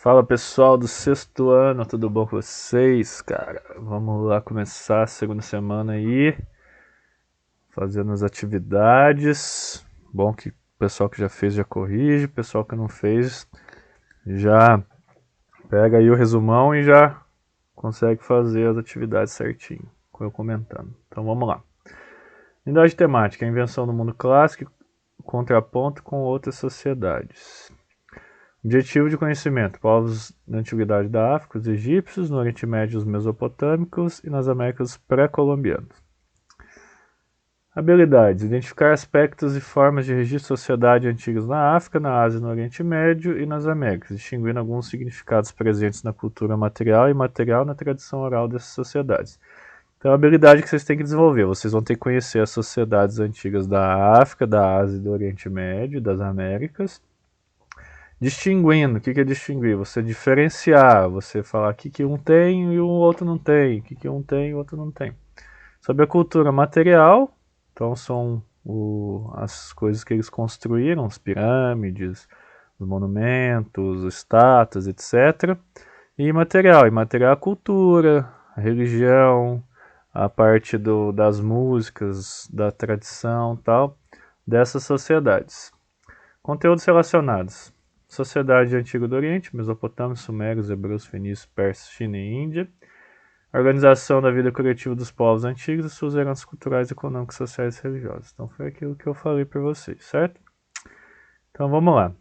Fala pessoal do sexto ano, tudo bom com vocês, cara? Vamos lá começar a segunda semana aí, fazendo as atividades. Bom que o pessoal que já fez já corrige, o pessoal que não fez já pega aí o resumão e já consegue fazer as atividades certinho, com eu comentando. Então vamos lá. Unidade temática, a invenção do mundo clássico, contraponto com outras sociedades. Objetivo de conhecimento: povos na antiguidade da África, os egípcios, no Oriente Médio os mesopotâmicos e nas Américas pré-colombianos. Habilidades: identificar aspectos e formas de registro de sociedade antigas na África, na Ásia, no Oriente Médio e nas Américas, distinguindo alguns significados presentes na cultura material e imaterial na tradição oral dessas sociedades. Então, a habilidade que vocês têm que desenvolver, vocês vão ter que conhecer as sociedades antigas da África, da Ásia e do Oriente Médio, das Américas, distinguindo. O que é distinguir? Você diferenciar, você falar o que um tem e o outro não tem, o que um tem e o outro não tem. Sobre a cultura material, então são as coisas que eles construíram, as pirâmides, os monumentos, estátuas, etc. E imaterial a cultura, a religião, a parte das músicas, da tradição tal, dessas sociedades. Conteúdos relacionados: Sociedade Antiga do Oriente, Mesopotâmia, Sumérios, Hebreus, Fenícios, Persas, China e Índia. Organização da vida coletiva dos povos antigos e suas heranças culturais, econômicas, sociais e religiosas. Então foi aquilo que eu falei para vocês, certo? Então vamos lá.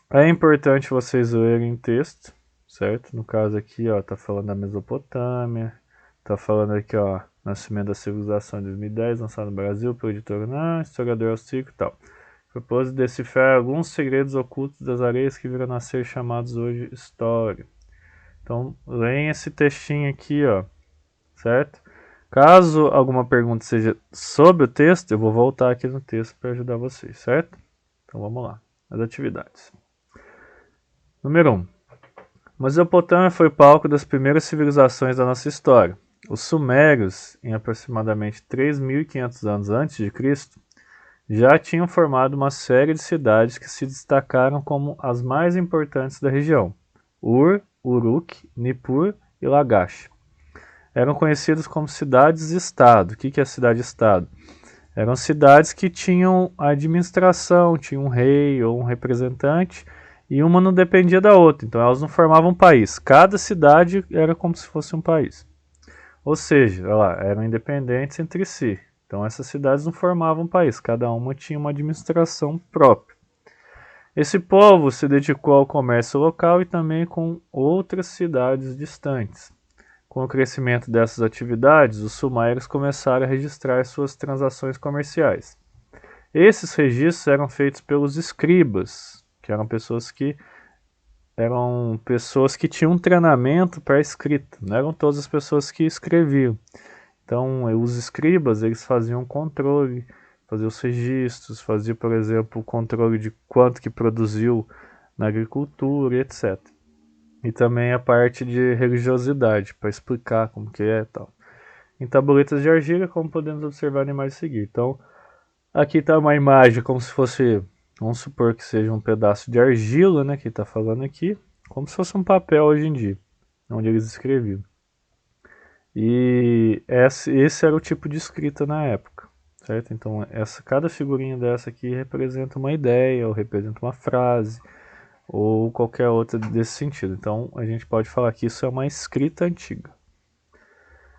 É importante vocês lerem texto, certo? No caso aqui, ó, tá falando da Mesopotâmia, tá falando aqui, ó, Nascimento da Civilização de 2010, lançado no Brasil pelo editor historiador austríaco e tal. Propôs decifrar alguns segredos ocultos das areias que viram nascer, chamados hoje história. Então, leem esse textinho aqui, ó, certo? Caso alguma pergunta seja sobre o texto, eu vou voltar aqui no texto para ajudar vocês, certo? Então, vamos lá. As atividades. Número 1. Mesopotâmia foi palco das primeiras civilizações da nossa história. Os sumérios, em aproximadamente 3.500 anos antes de Cristo, já tinham formado uma série de cidades que se destacaram como as mais importantes da região: Ur, Uruk, Nippur e Lagash. Eram conhecidas como cidades-estado. O que é cidade-estado? Eram cidades que tinham a administração, tinham um rei ou um representante, e uma não dependia da outra, então elas não formavam um país. Cada cidade era como se fosse um país. Ou seja, olha lá, eram independentes entre si. Então essas cidades não formavam um país, cada uma tinha uma administração própria. Esse povo se dedicou ao comércio local e também com outras cidades distantes. Com o crescimento dessas atividades, os sumérios começaram a registrar suas transações comerciais. Esses registros eram feitos pelos escribas, que eram pessoas que tinham um treinamento para a escrita, não eram todas as pessoas que escreviam. Então, os escribas, eles faziam controle, faziam os registros, faziam, por exemplo, o controle de quanto que produziu na agricultura, etc. E também a parte de religiosidade, para explicar como que é e tal. Em tabuletas de argila, como podemos observar na imagem a seguir. Então, aqui está uma imagem como se fosse, vamos supor que seja um pedaço de argila, né, que está falando aqui, como se fosse um papel hoje em dia, onde eles escreviam. E esse era o tipo de escrita na época, certo? Então, cada figurinha dessa aqui representa uma ideia, ou representa uma frase, ou qualquer outra desse sentido. Então, a gente pode falar que isso é uma escrita antiga.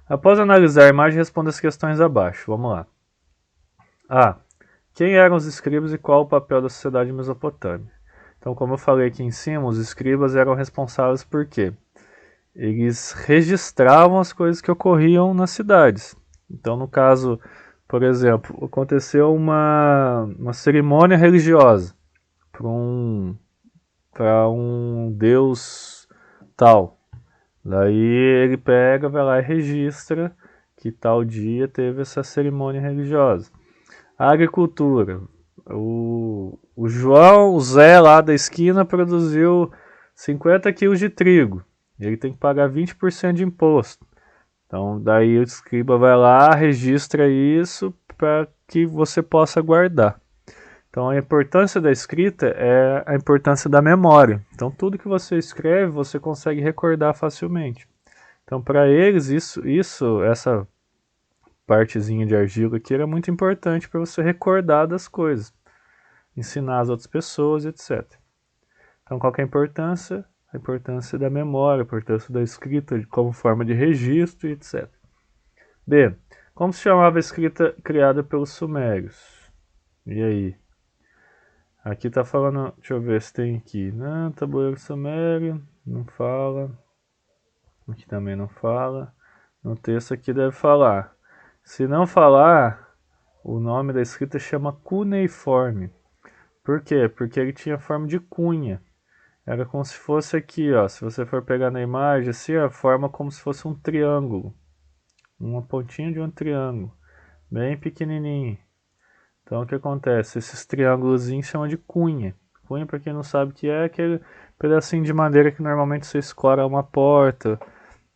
Após analisar a imagem, responda as questões abaixo. Vamos lá. A. Quem eram os escribas e qual o papel da sociedade mesopotâmica? Então, como eu falei aqui em cima, os escribas eram responsáveis por quê? Eles registravam as coisas que ocorriam nas cidades. Então, no caso, por exemplo, aconteceu uma cerimônia religiosa para um deus tal. Daí ele pega, vai lá e registra que tal dia teve essa cerimônia religiosa. A agricultura. O João, o Zé lá da esquina produziu 50 quilos de trigo. Ele tem que pagar 20% de imposto. Então daí o escriba vai lá, registra isso para que você possa guardar. Então a importância da escrita é a importância da memória. Então tudo que você escreve você consegue recordar facilmente. Então para eles essa partezinha de argila aqui era muito importante para você recordar das coisas, ensinar as outras pessoas, etc. Então qual que é a importância? A importância da memória, a importância da escrita como forma de registro, etc. B. Como se chamava a escrita criada pelos sumérios? E aí? Aqui tá falando, deixa eu ver se tem aqui. Não, tabuleiro sumério, não fala. Aqui também não fala. No texto aqui deve falar. Se não falar, o nome da escrita chama cuneiforme. Por quê? Porque ele tinha forma de cunha. Era como se fosse aqui, ó. Se você for pegar na imagem, assim, a forma como se fosse um triângulo. Uma pontinha de um triângulo. Bem pequenininho. Então o que acontece? Esses triângulos chamam de cunha. Cunha, para quem não sabe o que é aquele pedacinho de madeira que normalmente você escora uma porta.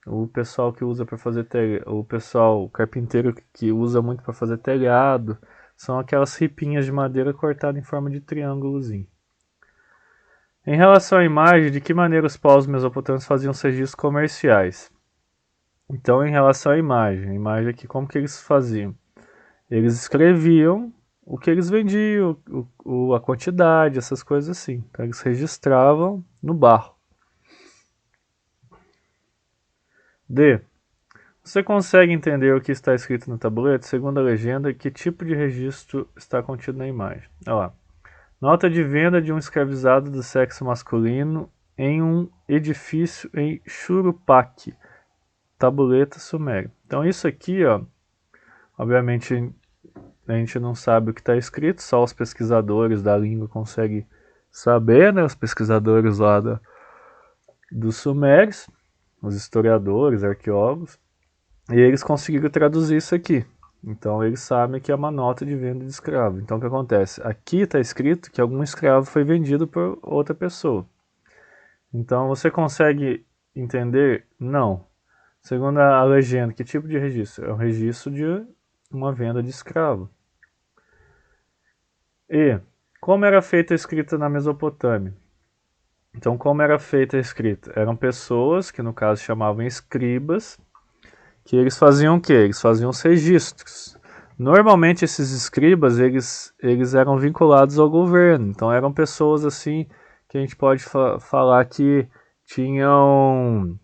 O pessoal que usa para fazer o carpinteiro que usa muito para fazer telhado, são aquelas ripinhas de madeira cortadas em forma de triângulozinho. Em relação à imagem, de que maneira os povos mesopotâmicos faziam os registros comerciais? Então, em relação à imagem, a imagem aqui, como que eles faziam? Eles escreviam o que eles vendiam, a quantidade, essas coisas assim. Então, eles registravam no barro. D. Você consegue entender o que está escrito no tabuleiro? Segundo a legenda, que tipo de registro está contido na imagem? Olha lá. Nota de venda de um escravizado do sexo masculino em um edifício em Churupaq, tabuleta sumério. Então isso aqui, ó, obviamente a gente não sabe o que está escrito, só os pesquisadores da língua conseguem saber, né? Os pesquisadores lá dos sumérios, os historiadores, arqueólogos, e eles conseguiram traduzir isso aqui. Então eles sabem que é uma nota de venda de escravo. Então o que acontece? Aqui está escrito que algum escravo foi vendido por outra pessoa. Então você consegue entender? Não. Segundo a legenda, que tipo de registro? É um registro de uma venda de escravo. E como era feita a escrita na Mesopotâmia? Então como era feita a escrita? Eram pessoas, que no caso chamavam escribas, que eles faziam o quê? Eles faziam os registros. Normalmente esses escribas, eles eram vinculados ao governo. Então eram pessoas assim, que a gente pode falar que tinham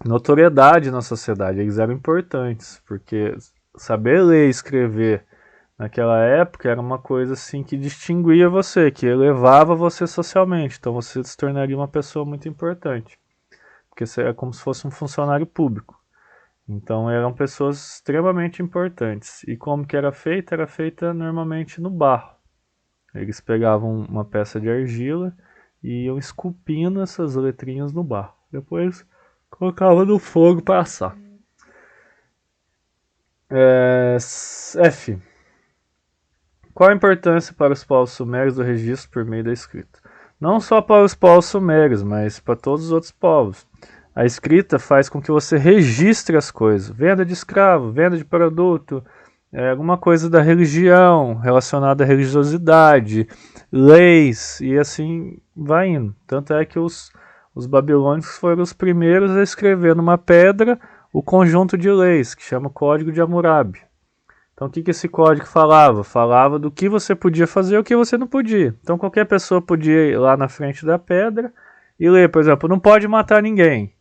notoriedade na sociedade. Eles eram importantes, porque saber ler e escrever naquela época era uma coisa assim que distinguia você, que elevava você socialmente. Então você se tornaria uma pessoa muito importante, porque você é como se fosse um funcionário público. Então eram pessoas extremamente importantes. E como que era feita? Era feita normalmente no barro. Eles pegavam uma peça de argila e iam esculpindo essas letrinhas no barro. Depois colocavam no fogo para assar. F. Qual a importância para os povos sumérios do registro por meio da escrita? Não só para os povos sumérios, mas para todos os outros povos. A escrita faz com que você registre as coisas. Venda de escravo, venda de produto, alguma coisa da religião, relacionada à religiosidade, leis, e assim vai indo. Tanto é que os babilônicos foram os primeiros a escrever numa pedra o conjunto de leis, que chama Código de Hammurabi. Então o que esse código falava? Falava do que você podia fazer e o que você não podia. Então qualquer pessoa podia ir lá na frente da pedra e ler, por exemplo, não pode matar ninguém.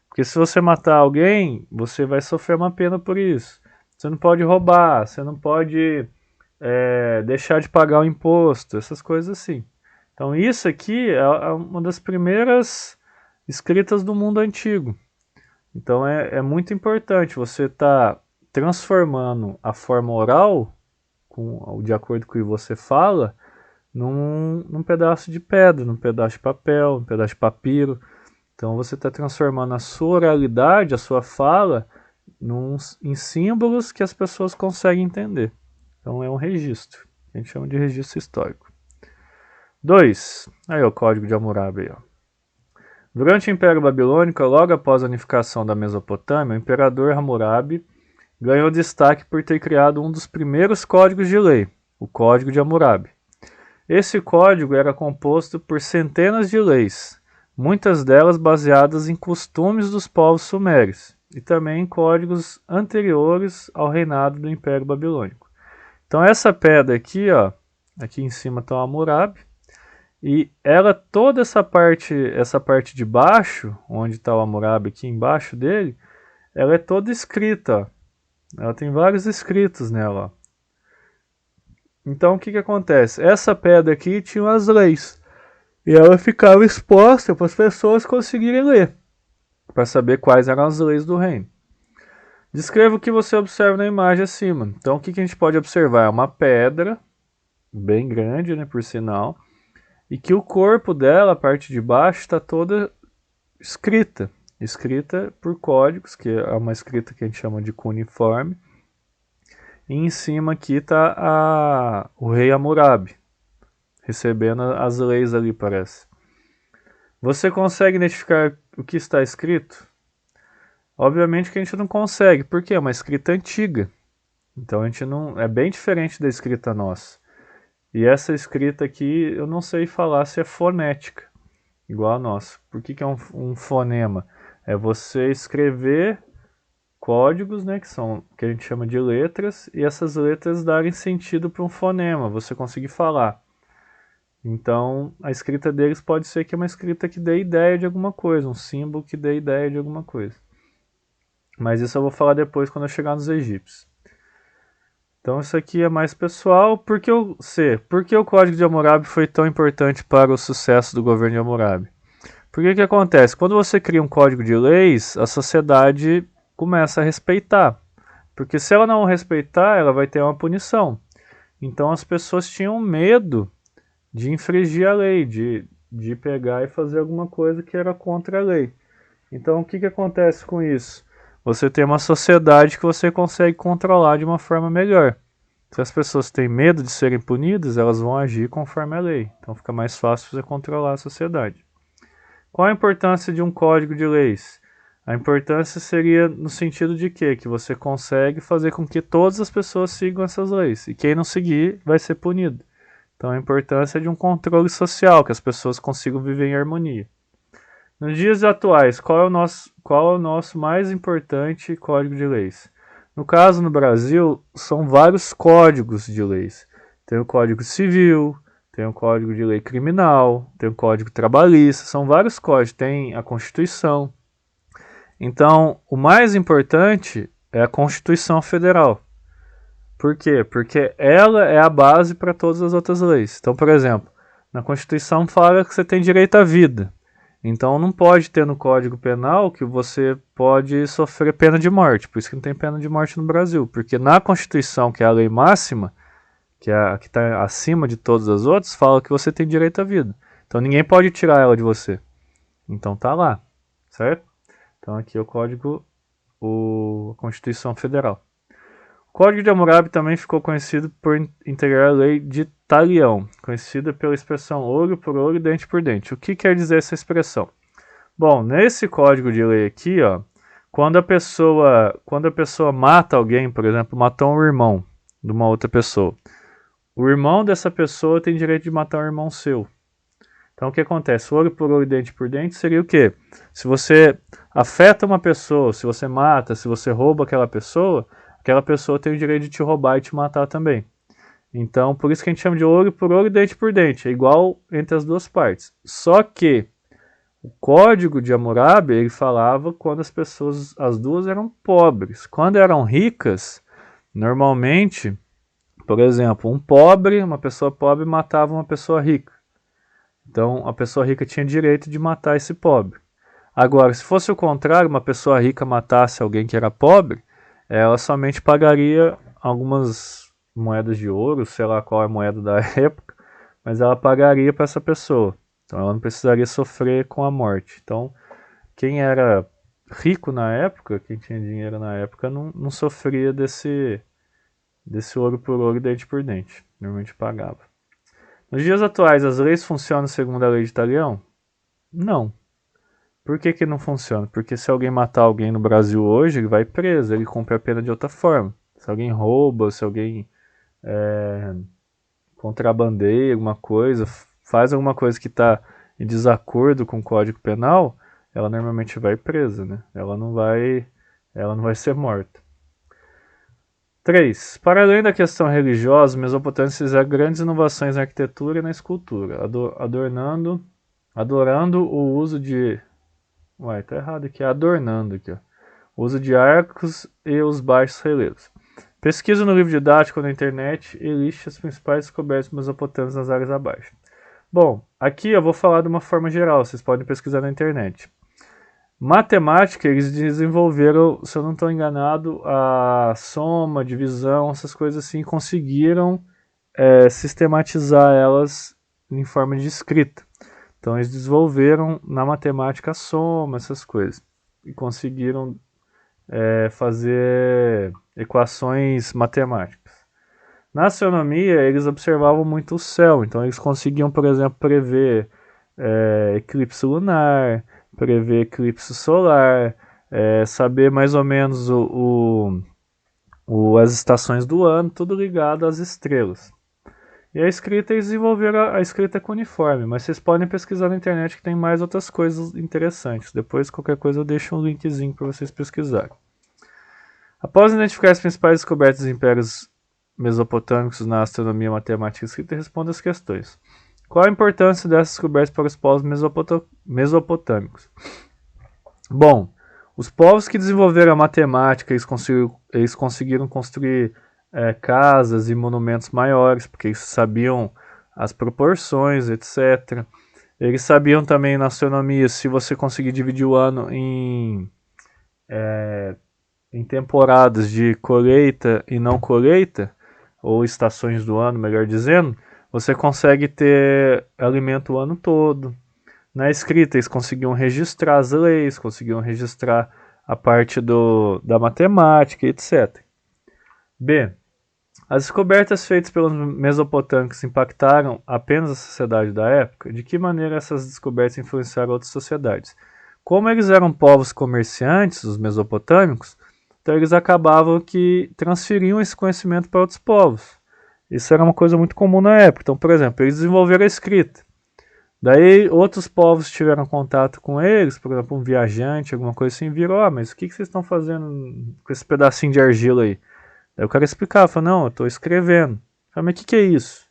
Porque se você matar alguém, você vai sofrer uma pena por isso. Você não pode roubar, você não pode deixar de pagar o imposto, essas coisas assim. Então isso aqui é uma das primeiras escritas do mundo antigo. Então é muito importante você estar transformando a forma oral, de acordo com o que você fala, num pedaço de pedra, num pedaço de papel, num pedaço de papiro. Então você está transformando a sua oralidade, a sua fala, em símbolos que as pessoas conseguem entender. Então é um registro. A gente chama de registro histórico. 2. Aí o Código de Hammurabi. Ó. Durante o Império Babilônico, logo após a unificação da Mesopotâmia, o imperador Hammurabi ganhou destaque por ter criado um dos primeiros códigos de lei, o Código de Hammurabi. Esse código era composto por centenas de leis, muitas delas baseadas em costumes dos povos sumérios e também em códigos anteriores ao reinado do Império Babilônico. Então essa pedra aqui, ó, aqui em cima está o Hammurabi, e ela, toda essa parte de baixo, onde está o Hammurabi aqui embaixo dele, ela é toda escrita, ó. Ela tem vários escritos nela, ó. Então o que acontece? Essa pedra aqui tinha as leis, e ela ficava exposta para as pessoas conseguirem ler, para saber quais eram as leis do reino. Descreva o que você observa na imagem acima. Então o que a gente pode observar? É uma pedra, bem grande, né, por sinal, e que o corpo dela, a parte de baixo, está toda escrita por códigos, que é uma escrita que a gente chama de cuneiforme. E em cima aqui está o rei Hammurabi, recebendo as leis ali, parece. Você consegue identificar o que está escrito? Obviamente que a gente não consegue, porque é uma escrita antiga. Então a gente não, é bem diferente da escrita nossa. E essa escrita aqui, eu não sei falar se é fonética, igual a nossa. Por que é um fonema? É você escrever códigos, né, que a gente chama de letras, e essas letras darem sentido para um fonema, você conseguir falar. Então, a escrita deles pode ser que é uma escrita que dê ideia de alguma coisa, um símbolo que dê ideia de alguma coisa. Mas isso eu vou falar depois quando eu chegar nos egípcios. Então isso aqui é mais pessoal. Por que o Código de Hammurabi foi tão importante para o sucesso do governo de Hammurabi? Porque o que acontece? Quando você cria um código de leis, a sociedade começa a respeitar. Porque se ela não respeitar, ela vai ter uma punição. Então as pessoas tinham medo de infringir a lei, de pegar e fazer alguma coisa que era contra a lei. Então o que acontece com isso? Você tem uma sociedade que você consegue controlar de uma forma melhor. Se as pessoas têm medo de serem punidas, elas vão agir conforme a lei. Então fica mais fácil você controlar a sociedade. Qual a importância de um código de leis? A importância seria no sentido de quê? Que você consegue fazer com que todas as pessoas sigam essas leis. E quem não seguir vai ser punido. Então a importância é de um controle social, que as pessoas consigam viver em harmonia. Nos dias atuais, qual é o nosso mais importante código de leis? No caso, no Brasil, são vários códigos de leis. Tem o Código Civil, tem o Código de Lei Criminal, tem o Código Trabalhista, são vários códigos, tem a Constituição. Então, o mais importante é a Constituição Federal. Por quê? Porque ela é a base para todas as outras leis. Então, por exemplo, na Constituição fala que você tem direito à vida. Então não pode ter no Código Penal que você pode sofrer pena de morte. Por isso que não tem pena de morte no Brasil. Porque na Constituição, que é a lei máxima, que é a que está acima de todas as outras, fala que você tem direito à vida. Então ninguém pode tirar ela de você. Então tá lá, certo? Então aqui é o Código, a Constituição Federal. O Código de Hammurabi também ficou conhecido por integrar a lei de Talião, conhecida pela expressão olho por olho, dente por dente. O que quer dizer essa expressão? Bom, nesse código de lei aqui, ó, quando a pessoa mata alguém, por exemplo, matou um irmão de uma outra pessoa, o irmão dessa pessoa tem direito de matar um irmão seu. Então o que acontece? Olho por olho, dente por dente seria o quê? Se você afeta uma pessoa, se você mata, se você rouba aquela pessoa tem o direito de te roubar e te matar também. Então, por isso que a gente chama de olho por olho, dente por dente. É igual entre as duas partes. Só que o Código de Hammurabi, ele falava quando as duas eram pobres. Quando eram ricas, normalmente, por exemplo, uma pessoa pobre matava uma pessoa rica. Então, a pessoa rica tinha direito de matar esse pobre. Agora, se fosse o contrário, uma pessoa rica matasse alguém que era pobre, ela somente pagaria algumas moedas de ouro, sei lá qual é a moeda da época, mas ela pagaria para essa pessoa. Então ela não precisaria sofrer com a morte. Então, quem era rico na época, quem tinha dinheiro na época, não sofria desse ouro por ouro, dente por dente. Normalmente pagava. Nos dias atuais, as leis funcionam segundo a lei de Talião? Não. Por que não funciona? Porque se alguém matar alguém no Brasil hoje, ele vai preso, ele cumpre a pena de outra forma. Se alguém rouba, se alguém contrabandeia alguma coisa, faz alguma coisa que está em desacordo com o Código Penal, ela normalmente vai presa, né? Ela não vai ser morta. 3. Para além da questão religiosa, os mesopotâmios fizeram grandes inovações na arquitetura e na escultura, adorando o uso de... Uai, tá errado aqui, adornando aqui, ó. O uso de arcos e os baixos relevos. Pesquisa no livro didático na internet e liste as principais descobertas mesopotâmicas nas áreas abaixo. Bom, aqui eu vou falar de uma forma geral, vocês podem pesquisar na internet. Matemática, eles desenvolveram, se eu não estou enganado, a soma, divisão, essas coisas assim, conseguiram sistematizar elas em forma de escrita. Então eles desenvolveram na matemática a soma, essas coisas, e conseguiram fazer equações matemáticas. Na astronomia, eles observavam muito o céu, então eles conseguiam, por exemplo, prever eclipse lunar, prever eclipse solar, saber mais ou menos as estações do ano, tudo ligado às estrelas. E a escrita, eles desenvolveram a escrita cuneiforme, mas vocês podem pesquisar na internet que tem mais outras coisas interessantes. Depois, qualquer coisa, eu deixo um linkzinho para vocês pesquisarem. Após identificar as principais descobertas dos impérios mesopotâmicos na astronomia, matemática e escrita, responda as questões. Qual a importância dessas descobertas para os povos mesopotâmicos? Bom, os povos que desenvolveram a matemática, eles conseguiram construir casas e monumentos maiores, porque eles sabiam as proporções, etc. Eles sabiam também na astronomia, se você conseguir dividir o ano em temporadas de colheita e não colheita, ou estações do ano, melhor dizendo, você consegue ter alimento o ano todo. Na escrita, eles conseguiam registrar as leis, conseguiam registrar a parte da matemática, etc. B. As descobertas feitas pelos mesopotâmicos impactaram apenas a sociedade da época? De que maneira essas descobertas influenciaram outras sociedades? Como eles eram povos comerciantes, os mesopotâmicos, então eles acabavam que transferiam esse conhecimento para outros povos. Isso era uma coisa muito comum na época. Então, por exemplo, eles desenvolveram a escrita. Daí outros povos tiveram contato com eles, por exemplo, um viajante, alguma coisa assim, virou, mas o que vocês estão fazendo com esse pedacinho de argila aí? Daí o cara explicava, falou, não, eu estou escrevendo. Falei, mas o que é isso?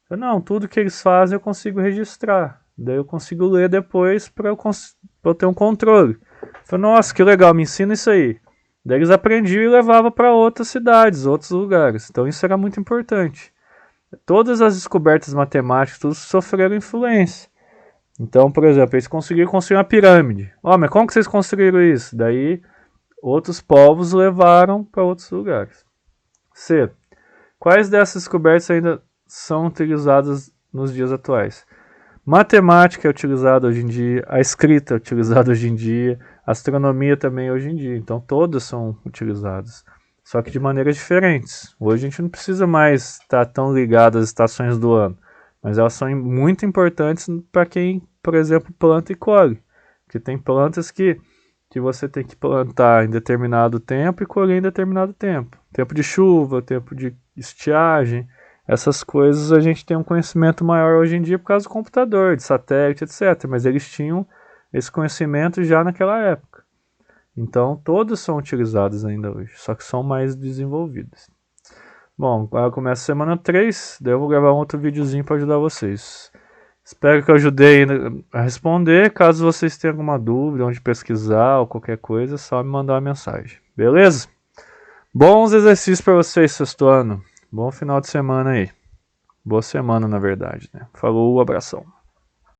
Falei, não, tudo que eles fazem eu consigo registrar. Daí eu consigo ler depois para eu ter um controle. Falei, nossa, que legal, me ensina isso aí. Daí eles aprendiam e levavam para outras cidades, outros lugares. Então isso era muito importante. Todas as descobertas matemáticas, tudo sofreram influência. Então, por exemplo, eles conseguiram construir uma pirâmide. Mas como que vocês construíram isso? Daí outros povos levaram para outros lugares. C. Quais dessas descobertas ainda são utilizadas nos dias atuais? Matemática é utilizada hoje em dia, a escrita é utilizada hoje em dia, a astronomia também hoje em dia. Então todas são utilizadas, só que de maneiras diferentes. Hoje a gente não precisa mais estar tão ligado às estações do ano, mas elas são muito importantes para quem, por exemplo, planta e colhe. Porque tem plantas que você tem que plantar em determinado tempo e colher em determinado tempo. Tempo de chuva, tempo de estiagem, essas coisas a gente tem um conhecimento maior hoje em dia por causa do computador, de satélite, etc. Mas eles tinham esse conhecimento já naquela época. Então, todas são utilizadas ainda hoje, só que são mais desenvolvidas. Bom, agora começa a semana 3, daí eu vou gravar um outro videozinho para ajudar vocês. Espero que eu ajudei a responder. Caso vocês tenham alguma dúvida, onde pesquisar ou qualquer coisa, é só me mandar uma mensagem. Beleza? Bons exercícios para vocês, sexto ano. Bom final de semana aí. Boa semana, na verdade, né? Falou, abração.